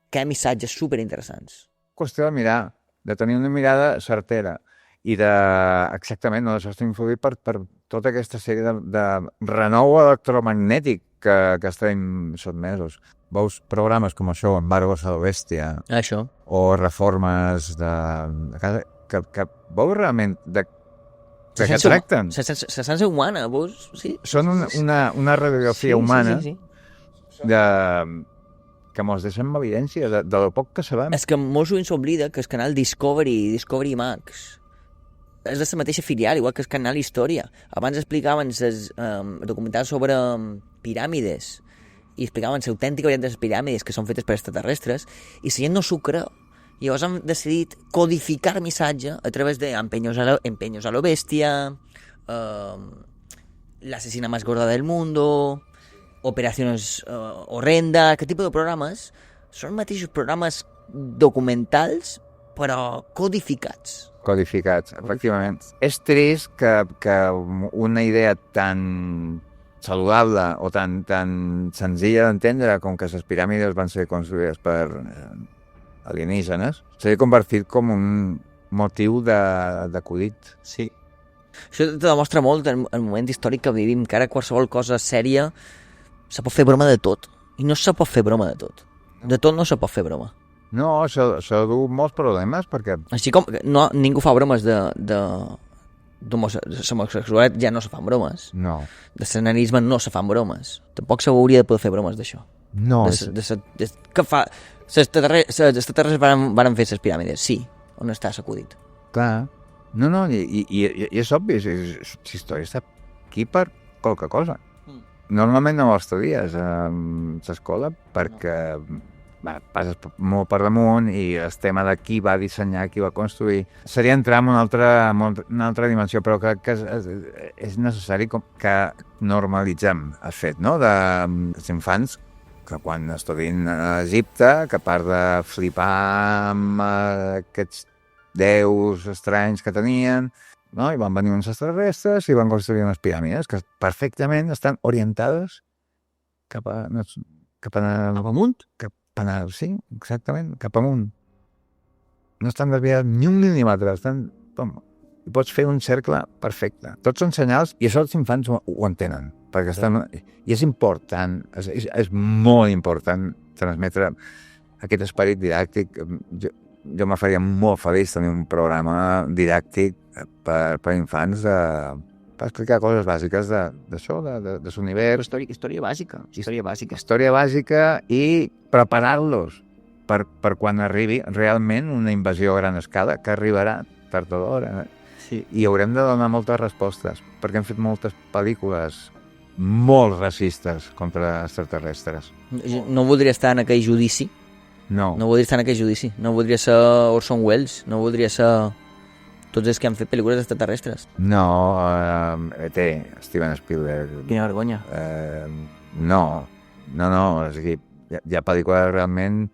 Speaker 1: que hi ha missatges superinteressants.
Speaker 2: Qüestió de mirar, de tenir una mirada certera i exactament, no deixar-se influir per tota aquesta sèrie de renou electromagnètic que estem sotmesos. Veus programes com això, Embargos a la Bèstia, o Reformes de casa, que veus realment de què tracten.
Speaker 1: L'essència humana, veus? Sí.
Speaker 2: Són una radiografia humana que ens deixen en evidència de lo poc que sabem.
Speaker 1: És que molt sovint s'oblida que el canal Discovery Max és la mateixa filial, igual que el canal Història. Abans explicaven els documentals sobre piràmides i explicaven l'autèntica veritat de les piràmides que són fetes per extraterrestres i la gent no s'ho creu. I llavors han decidit codificar el missatge a través de Empeños a lo Bestia, l'assassina más gorda del mundo, Operaciones Horrenda, aquest tipus de programes són mateixos programes documentals però codificats.
Speaker 2: Codificats, efectivament. És trist que una idea tan saludable o tan senzilla d'entendre com que les piràmides van ser construïdes per alienígenes s'ha convertit com un motiu d'acudit.
Speaker 1: Sí. Això te demostra molt el moment històric que vivim, que ara qualsevol cosa sèria se pot fer broma de tot. I no se pot fer broma de tot. De tot no se pot fer broma.
Speaker 2: No, això du molts problemes perquè...
Speaker 1: Així com ningú fa bromes de l'homosexualitat, ja no se fan bromes.
Speaker 2: No.
Speaker 1: De l'escenarisme no se fan bromes. Tampoc s'hauria de poder fer bromes d'això.
Speaker 2: No.
Speaker 1: Què fa? Els extraterrestres van fer les piràmides, sí. On està s'acudit?
Speaker 2: Clar. No, i és obvi, la història està aquí per qualque cosa. Normalment no ho estudies a l'escola perquè passes molt per damunt i el tema de qui va dissenyar, qui va construir. Seria entrar en una altra dimensió, però crec que és necessari que normalitzem el fet, no?, dels infants que quan estudien a Egipte, que a part de flipar amb aquests déus estranys que tenien, no? I van venir uns extraterrestres i van construir unes piràmides que perfectament estan orientades cap amunt? Sí, exactament, cap amunt. No estan desviades ni un mil·límetre, i pots fer un cercle perfecte. Tots són senyals i això els infants ho entenen, perquè i és important, és molt important transmetre aquest esperit didàctic. Jo me faria molt feliç tenir un programa didàctic per infants per explicar coses bàsiques d'això, de l'univers.
Speaker 1: Història bàsica.
Speaker 2: Història bàsica i preparar-los per quan arribi realment una invasió a gran escala, que arribarà tard o d'hora.
Speaker 1: Sí.
Speaker 2: I haurem de donar moltes respostes, perquè hem fet moltes pel·lícules molt racistes contra extraterrestres.
Speaker 1: No voldria estar en aquell judici.
Speaker 2: No
Speaker 1: voldria estar en aquell judici. No voldria ser Orson Welles. No voldria ser tots els que han fet pel·lícules extraterrestres.
Speaker 2: No, Steven Spielberg.
Speaker 1: Quina vergonya.
Speaker 2: No, és a dir, hi ha pel·lícules realment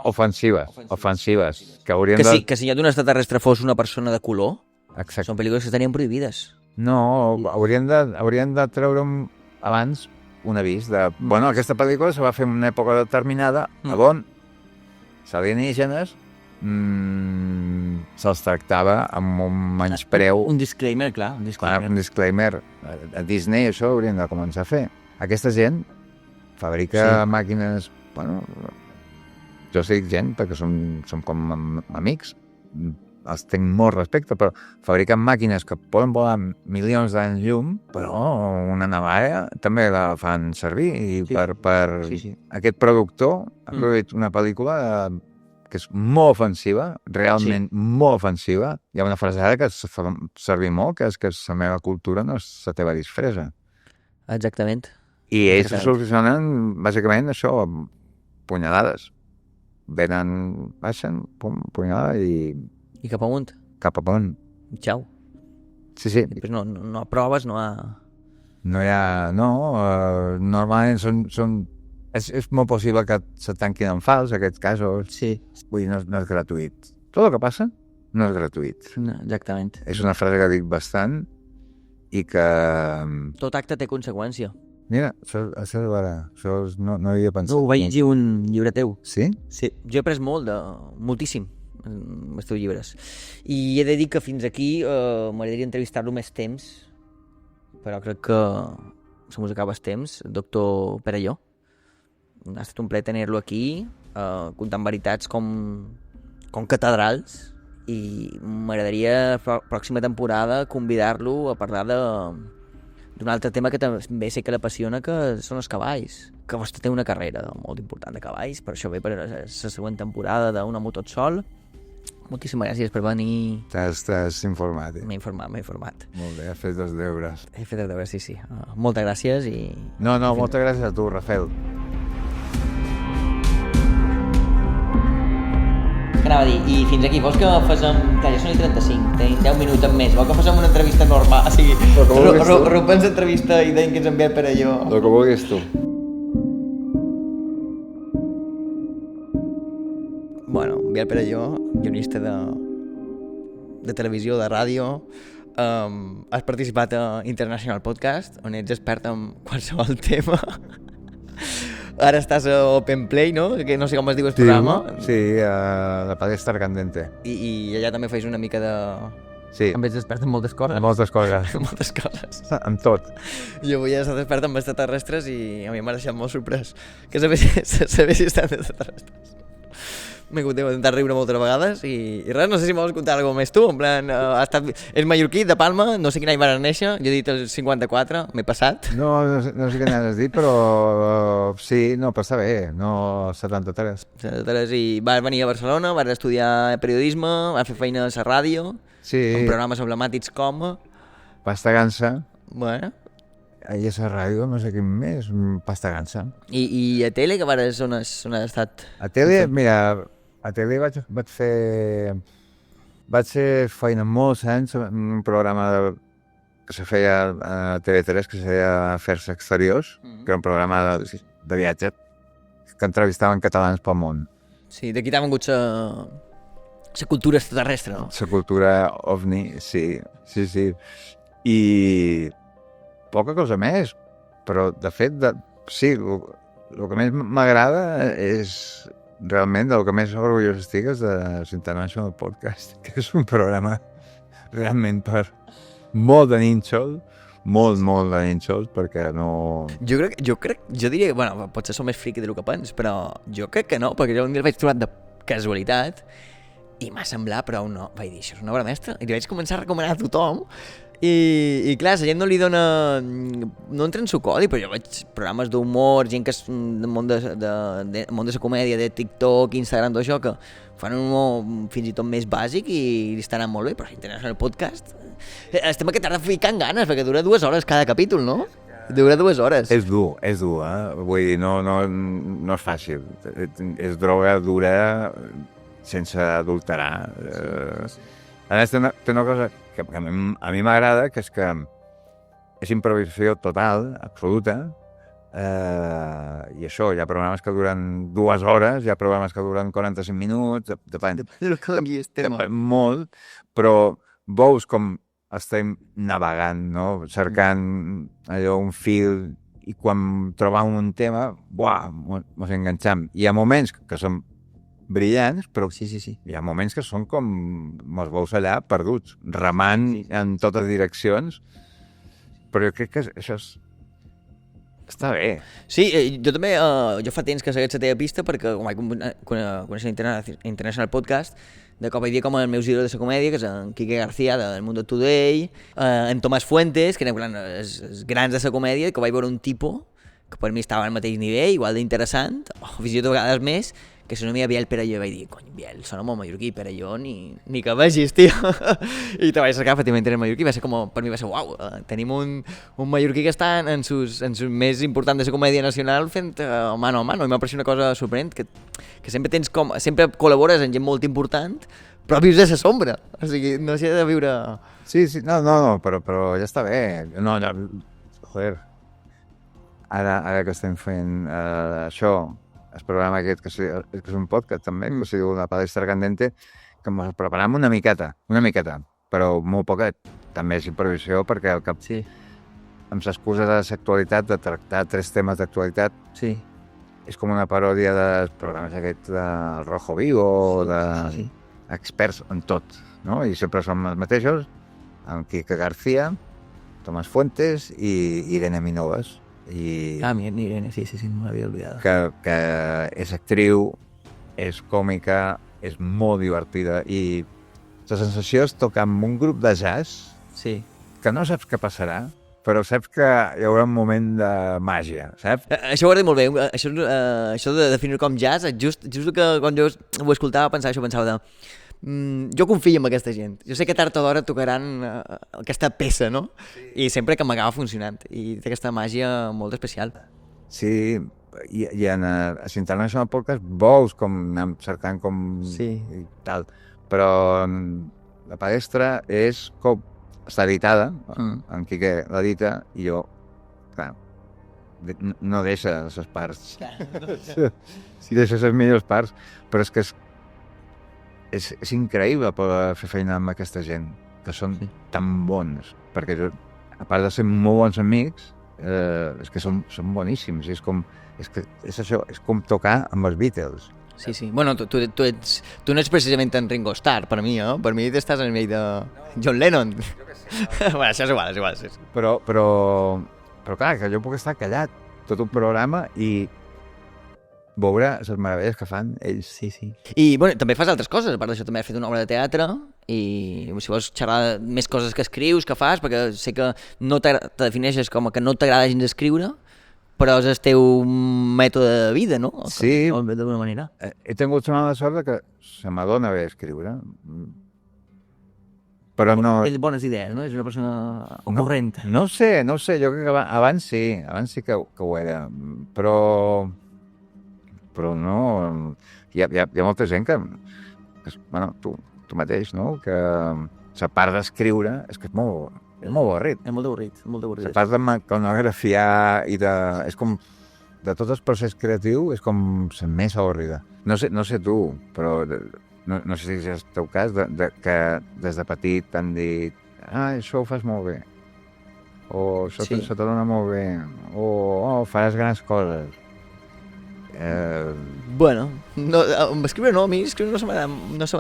Speaker 2: ofensives que haurien
Speaker 1: que si un extraterrestre fos una persona de color.
Speaker 2: Exacte.
Speaker 1: Són pel·lícules que estarien prohibides.
Speaker 2: No, haurien de treure abans un avís de... Bueno, aquesta pel·lícula se va fer en una època determinada on els alienígenes se'ls tractava amb un menyspreu.
Speaker 1: Un disclaimer, clar.
Speaker 2: Un disclaimer. A Disney això ho haurien de començar a fer. Aquesta gent fabrica màquines... Bueno, jo sé gent perquè som com amics, els tinc molt respecte, però fabriquen màquines que poden volar milions d'anys llum, però una navalla també la fan servir i aquest productor ha produït una pel·lícula que és molt ofensiva, realment molt ofensiva. Hi ha una frase ara que es fa servir molt, que és que la meva cultura no és la teva disfressa.
Speaker 1: Exactament.
Speaker 2: I ells solucionen bàsicament això, amb punyalades. Venen, baixen, pum, punyalada i
Speaker 1: cap amunt.
Speaker 2: Cap amunt.
Speaker 1: Xau.
Speaker 2: Sí.
Speaker 1: Després no aproves, no hi ha...
Speaker 2: Normalment són... És molt possible que se tanquin en fals, aquests casos.
Speaker 1: Sí.
Speaker 2: Vull dir, no és gratuït. Tot el que passa no és gratuït.
Speaker 1: No, exactament.
Speaker 2: És una frase que dic bastant i que...
Speaker 1: Tot acte té conseqüència.
Speaker 2: Mira, això no havia pensat.
Speaker 1: No, ho vaig llegir un llibre teu.
Speaker 2: Sí?
Speaker 1: Sí. Jo he après moltíssim amb els teus llibres. I he de dir que fins aquí m'agradaria entrevistar-lo més temps, però crec que se mos acaba el temps. El doctor Perelló. Ha estat un plaer tenir-lo aquí, contant veritats com catedrals, i m'agradaria pròxima temporada convidar-lo a parlar d'un altre tema que també sé que l'apassiona, que són els cavalls. Que vostè té una carrera molt important de cavalls, per això ve per la següent temporada d'Una moto et sol, Moltíssimes gràcies per venir.
Speaker 2: T'has informat.
Speaker 1: M'he informat.
Speaker 2: Molt bé, has fet els deures.
Speaker 1: He fet el deure, sí. Moltes gràcies i...
Speaker 2: No, moltes gràcies a tu, Rafael.
Speaker 1: Què anava a dir? I fins aquí, vols que facem... Clar, ja són i 35, tenim 10 minuts més. Vols que facem una entrevista normal? O sigui, rompem l'entrevista i deim que ens enviat per allò.
Speaker 2: El que vulguis tu.
Speaker 1: Bueno, enviat per allò, guionista de televisió, de ràdio. Has participat a International Podcast, on ets expert en qualsevol tema. Ara estàs a Open Play, no? Que no sé com es diu el programa.
Speaker 2: Sí, la palestra candente.
Speaker 1: I allà també fais una mica de...
Speaker 2: Sí.
Speaker 1: També ets expert en moltes coses.
Speaker 2: Moltes coses.
Speaker 1: Moltes coses.
Speaker 2: En tot.
Speaker 1: Jo avui he estat expert en extraterrestres i a mi m'ha deixat molt sorprès que sabessis tant d'extraterrestres. M'he intentat riure moltes vegades i res, no sé si vols contar alguna cosa més tu, en plan, és mallorquí, de Palma, no sé quin any vas néixer, jo he dit el 54, m'he passat.
Speaker 2: No sé què n'has dit, però sí, no, però està bé, no 73.
Speaker 1: 73, i vas venir a Barcelona, vas estudiar periodisme, vas fer feina a la ràdio,
Speaker 2: sí,
Speaker 1: amb programes emblemàtics com...
Speaker 2: Pasta Gansa.
Speaker 1: Bueno.
Speaker 2: I a la ràdio, no sé quin més, Pasta Gansa.
Speaker 1: I a tele, que vares, on has estat?
Speaker 2: A tele, mira... A tele vaig fer feina molts anys en un programa que se feia a TV3, que se feia Afers Exteriors, que era un programa de viatge que entrevistaven catalans pel món.
Speaker 1: Sí, d'aquí t'ha vengut la cultura extraterrestre, no?
Speaker 2: La cultura ovni, sí. I poca cosa més, però de fet, sí, el que més m'agrada és... Realment, del que més orgullós estic és de l'International Podcast, que és un programa realment per molt de nínxol, molt de nínxol, perquè no...
Speaker 1: Jo diria que, bueno, potser som més friqui del que pens, però jo crec que no, perquè jo un dia el vaig trobar de casualitat i m'ha semblat, però no, vaig dir, això és una obra mestra, i li vaig començar a recomanar a tothom. I clar, la gent no li dona... No entra en su codi, però jo veig programes d'humor, gent que és del món de la comèdia, de TikTok, Instagram, tot això, que fan un humor fins i tot més bàsic i estan anant molt bé, però si tenen el podcast... Estem aquest ara ficant ganes, perquè dura 2 hores cada capítol, no? Dura 2 hores.
Speaker 2: És dur, Vull dir, no és fàcil. És droga dura sense adulterar. A més, té una cosa que a mi m'agrada, que és que és improvisació total, absoluta, i això, hi ha programes que duren 2 hores, hi ha programes que duren 45 minuts, depèn del que depèn molt, però veus com estem navegant, no? Cercant allò, un fil, i quan trobam un tema, mos enganxam. Hi ha moments que són brillants, però sí. Hi ha moments que són com... Mos veus allà perduts, remant en totes direccions, però jo crec que això està bé.
Speaker 1: Sí, jo també, jo fa temps que segueix la teva pista, perquè com vaig conèixer International Podcast, de cop vaig dir com els meus ídols de la comèdia, que és en Quique García, del Mundo Today, en Tomàs Fuentes, que eren els grans de la comèdia, que vaig veure un tipus que per mi estava al mateix nivell, igual d'interessant, o fins i tot a vegades més, que si no m'hi havia el Perelló, i vaig dir, cony, Biel, sona molt mallorquí, Perelló, ni que vegis, tio. I te vaig cercar, efectivament, en mallorquí, va ser com, per mi va ser, uau, tenim un mallorquí que està en sus més importants de la comèdia nacional fent mano a mano, i m'ha paregut una cosa sorprenent, que sempre tens com, sempre col·labores amb gent molt important, però vius de la sombra, o sigui, no s'hi ha de viure...
Speaker 2: Sí, no, però ja està bé, no, joder, ara que estem fent això, el programa aquest, que és un podcast també, que es diu La Palestra Candente, que ens preparem una miqueta, però molt poquet. També és improvisació, perquè el cap...
Speaker 1: Sí.
Speaker 2: Amb l'excusa de l'actualitat, de tractar 3 temes d'actualitat,
Speaker 1: sí.
Speaker 2: És com una paròdia dels programes aquests del Rojo Vivo, experts en tot, no? I sempre som els mateixos, amb Quique García, Tomàs Fuentes i Irene Minoves.
Speaker 1: Irene, sí, no m'havia oblidat.
Speaker 2: Que és actriu, és còmica, és molt divertida, i la sensació és tocar amb un grup de jazz,
Speaker 1: sí,
Speaker 2: que no saps què passarà, però saps que hi haurà un moment de màgia, saps?
Speaker 1: Això ho he dit molt bé, això de definir com jazz, just que quan jo ho escoltava pensava de... jo confio en aquesta gent. Jo sé que tard o d'hora tocaran aquesta peça, no? I sempre que m'acaba funcionant. I té aquesta màgia molt especial.
Speaker 2: Sí, i en a l'International Podcast vols com anar cercant com
Speaker 1: Sí.
Speaker 2: i tal, però la palestra és com està editada, en Quique l'edita, i jo, clar, no deixa les parts. Sí, deixa les millors parts, però és que és increïble poder fer feina amb aquesta gent, que són tan bons, perquè jo, a part de ser molt bons amics, és que són boníssims, és això, és com tocar amb els Beatles.
Speaker 1: Sí, sí. Bueno, tu no ets precisament en Ringo Starr, per mi, Per mi estàs a nivell de John Lennon. Bueno, això és igual. Sí.
Speaker 2: Però clar, que jo puc estar callat tot un programa i veure les meravelles que fan ells.
Speaker 1: Sí. I, bueno, també fas altres coses, a part d'això també has fet una obra de teatre i si vols xerrar més coses que escrius, que fas, perquè sé que no te defineixes com que no t'agrada gens escriure, però és el teu mètode de vida, no?
Speaker 2: Sí.
Speaker 1: D'alguna manera.
Speaker 2: He tingut una mala sort que se m'adona bé escriure, però no...
Speaker 1: Té bones idees, no? És una persona ocurrent.
Speaker 2: No sé, jo crec que abans sí que ho era, però no... Hi ha molta gent que bueno, tu mateix, no? Que la part d'escriure és que és molt avorrit.
Speaker 1: És molt avorrit.
Speaker 2: La part de mecanografiar i és com... De tot el procés creatiu és com la més avorrida. No sé tu, però no sé si és el teu cas, que des de petit t'han dit això ho fas molt bé, o això se te dona molt bé, o faràs grans coses.
Speaker 1: Bueno, escriure no, a mi escriure no se m'ha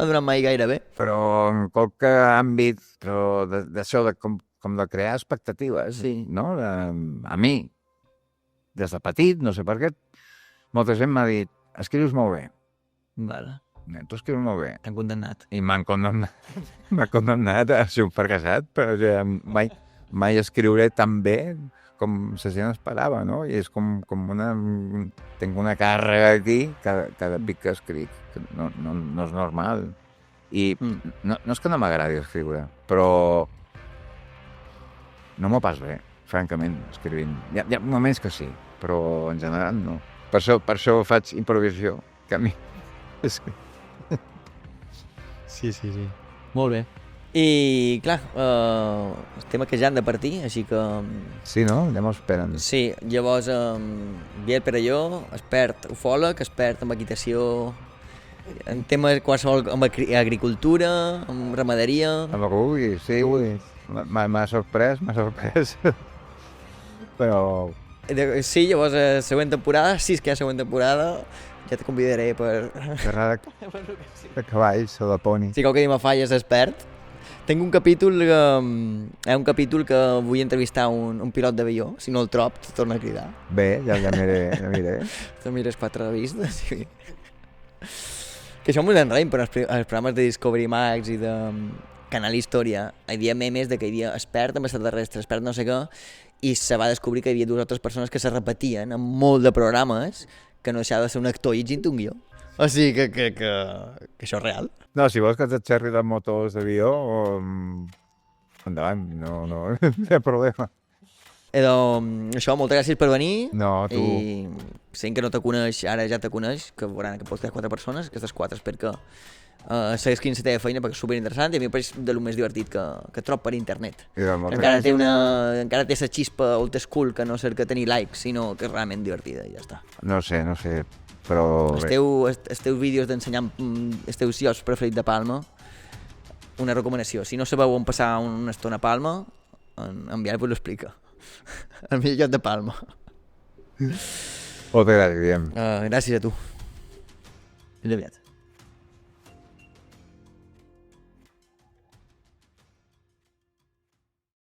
Speaker 1: donat mai gaire bé.
Speaker 2: Però en qualque àmbit, però d'això, com de crear expectatives, no? A mi, des de petit, no sé per què, molta gent m'ha dit, escrius molt bé.
Speaker 1: Vale.
Speaker 2: Tu escrius molt bé.
Speaker 1: T'han condemnat.
Speaker 2: I m'han condemnat a ser un fracassat, però jo mai escriuré tan bé com la gent esperava, no? I és com una... Tinc una càrrega aquí cada pic que escric, que no és normal. I no és que no m'agradi escriure, però no m'ho pas bé, francament, escrivint. Hi ha moments que sí, però en general no. Per això faig improvisació, que a mi...
Speaker 1: Sí. Molt bé. I, clar, estem que ja han de partir, així que...
Speaker 2: Sí, no? Anem esperant.
Speaker 1: Sí, llavors, Biel Perelló, expert ufòleg, expert en equitació, en temes qualsevol, amb agricultura, amb ramaderia...
Speaker 2: Amb el que vulgui, sí. M'ha sorprès. Però...
Speaker 1: Sí, llavors, següent temporada, si és que hi ha següent temporada, ja te convidaré per...
Speaker 2: Carrera de cavalls o de poni.
Speaker 1: Si qualque dia me falles expert. Tinc un capítol que vull entrevistar un pilot d'avió. Si no el trob, te torno a cridar.
Speaker 2: Bé, ja miré.
Speaker 1: Te mires 4 vistes. Sí. Que això m'ho enraïm, però els programes de Discovery Max i de Canal Història hi havia memes de que hi havia expert en extraterrestre, expert no sé què, i se va descobrir que hi havia 2 o 3 persones que se repetien en molt de programes que no deixava de ser un actor llegint un guió. O sigui que això és real.
Speaker 2: No, si vols que et xerri de motors d'avió, endavant, no hi ha problema.
Speaker 1: Això, moltes gràcies per venir.
Speaker 2: No, tu.
Speaker 1: I sent que no te coneix, ara ja te coneix, que veuran que pots ter 4 persones, aquestes 4 espero que segueixin la teva feina perquè és superinteressant i a mi em pareix de lo més divertit que trob per internet. Encara té la xispa old school que no cerca tenir likes, sinó que és realment divertida i ja està.
Speaker 2: No sé, però...
Speaker 1: Els teus vídeos d'ensenyar els teus llocs preferits de Palma, una recomanació. Si no sabeu on passar una estona a Palma, en Biel vos l'explica. El millor lloc de Palma.
Speaker 2: Moltes gràcies, Guillem.
Speaker 1: Gràcies a tu. Fins aviat.